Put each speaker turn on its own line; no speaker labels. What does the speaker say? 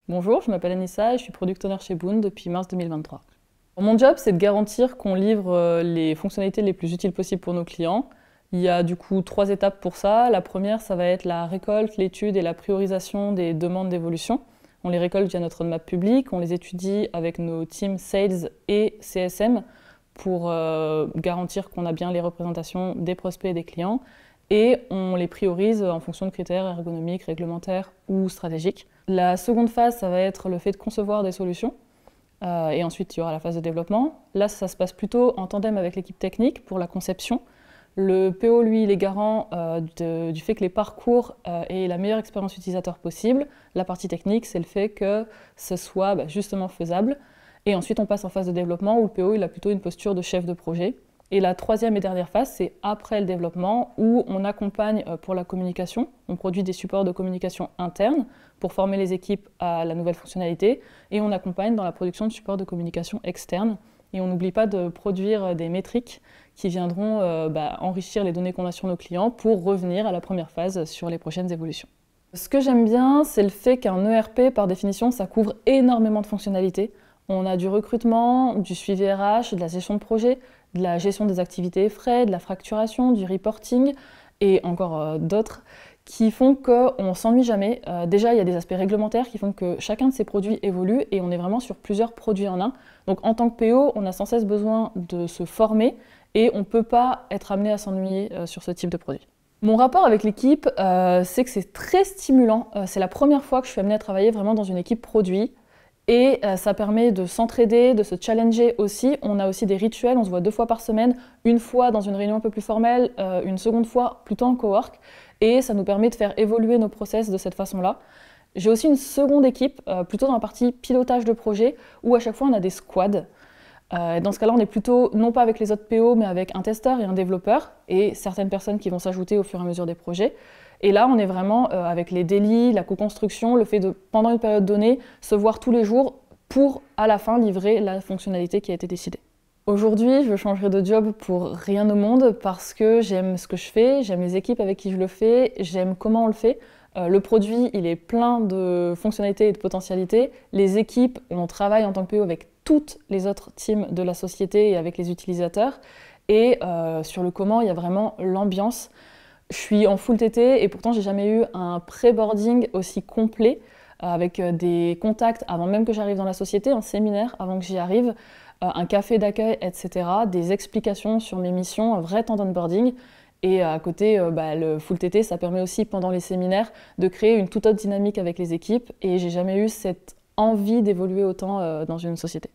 Bonjour, je m'appelle Anissa et je suis Product Owner chez Boon depuis mars 2023. Mon job, c'est de garantir qu'on livre les fonctionnalités les plus utiles possibles pour nos clients. Il y a du coup 3 étapes pour ça. La première, ça va être la récolte, l'étude et la priorisation des demandes d'évolution. On les récolte via notre roadmap public, on les étudie avec nos teams Sales et CSM pour garantir qu'on a bien les représentations des prospects et des clients. Et on les priorise en fonction de critères ergonomiques, réglementaires ou stratégiques. La seconde phase, ça va être le fait de concevoir des solutions. Et ensuite, il y aura la phase de développement. Là, ça se passe plutôt en tandem avec l'équipe technique pour la conception. Le PO, lui, il est garant du fait que les parcours aient la meilleure expérience utilisateur possible. La partie technique, c'est le fait que ce soit justement faisable. Et ensuite, on passe en phase de développement où le PO, il a plutôt une posture de chef de projet. Et la troisième et dernière phase, c'est après le développement, où on accompagne pour la communication. On produit des supports de communication internes pour former les équipes à la nouvelle fonctionnalité, et on accompagne dans la production de supports de communication externes. Et on n'oublie pas de produire des métriques qui viendront enrichir les données qu'on a sur nos clients pour revenir à la première phase sur les prochaines évolutions. Ce que j'aime bien, c'est le fait qu'un ERP, par définition, ça couvre énormément de fonctionnalités. On a du recrutement, du suivi RH, de la gestion de projet, de la gestion des activités et frais, de la facturation, du reporting et encore d'autres qui font qu'on ne s'ennuie jamais. Déjà, il y a des aspects réglementaires qui font que chacun de ces produits évolue et on est vraiment sur plusieurs produits en un. Donc en tant que PO, on a sans cesse besoin de se former et on ne peut pas être amené à s'ennuyer sur ce type de produit. Mon rapport avec l'équipe, c'est que c'est très stimulant. C'est la première fois que je suis amenée à travailler vraiment dans une équipe produit. Et ça permet de s'entraider, de se challenger aussi. On a aussi des rituels, on se voit 2 fois par semaine, une fois dans une réunion un peu plus formelle, une seconde fois plutôt en cowork. Et ça nous permet de faire évoluer nos process de cette façon-là. J'ai aussi une seconde équipe, plutôt dans la partie pilotage de projet, où à chaque fois on a des squads. Dans ce cas-là, on est plutôt, non pas avec les autres PO, mais avec un testeur et un développeur, et certaines personnes qui vont s'ajouter au fur et à mesure des projets. Et là, on est vraiment avec les daily, la co-construction, le fait de, pendant une période donnée, se voir tous les jours pour, à la fin, livrer la fonctionnalité qui a été décidée. Aujourd'hui, je changerai de job pour rien au monde parce que j'aime ce que je fais, j'aime les équipes avec qui je le fais, j'aime comment on le fait. Le produit, il est plein de fonctionnalités et de potentialités. Les équipes, on travaille en tant que PO avec toutes les autres teams de la société et avec les utilisateurs. Et sur le comment, il y a vraiment l'ambiance. Je suis en full TT et pourtant j'ai jamais eu un pré-boarding aussi complet avec des contacts avant même que j'arrive dans la société, un séminaire avant que j'y arrive, un café d'accueil, etc., des explications sur mes missions, un vrai temps d'onboarding. Et à côté, le full TT, ça permet aussi pendant les séminaires de créer une toute autre dynamique avec les équipes et j'ai jamais eu cette envie d'évoluer autant dans une société.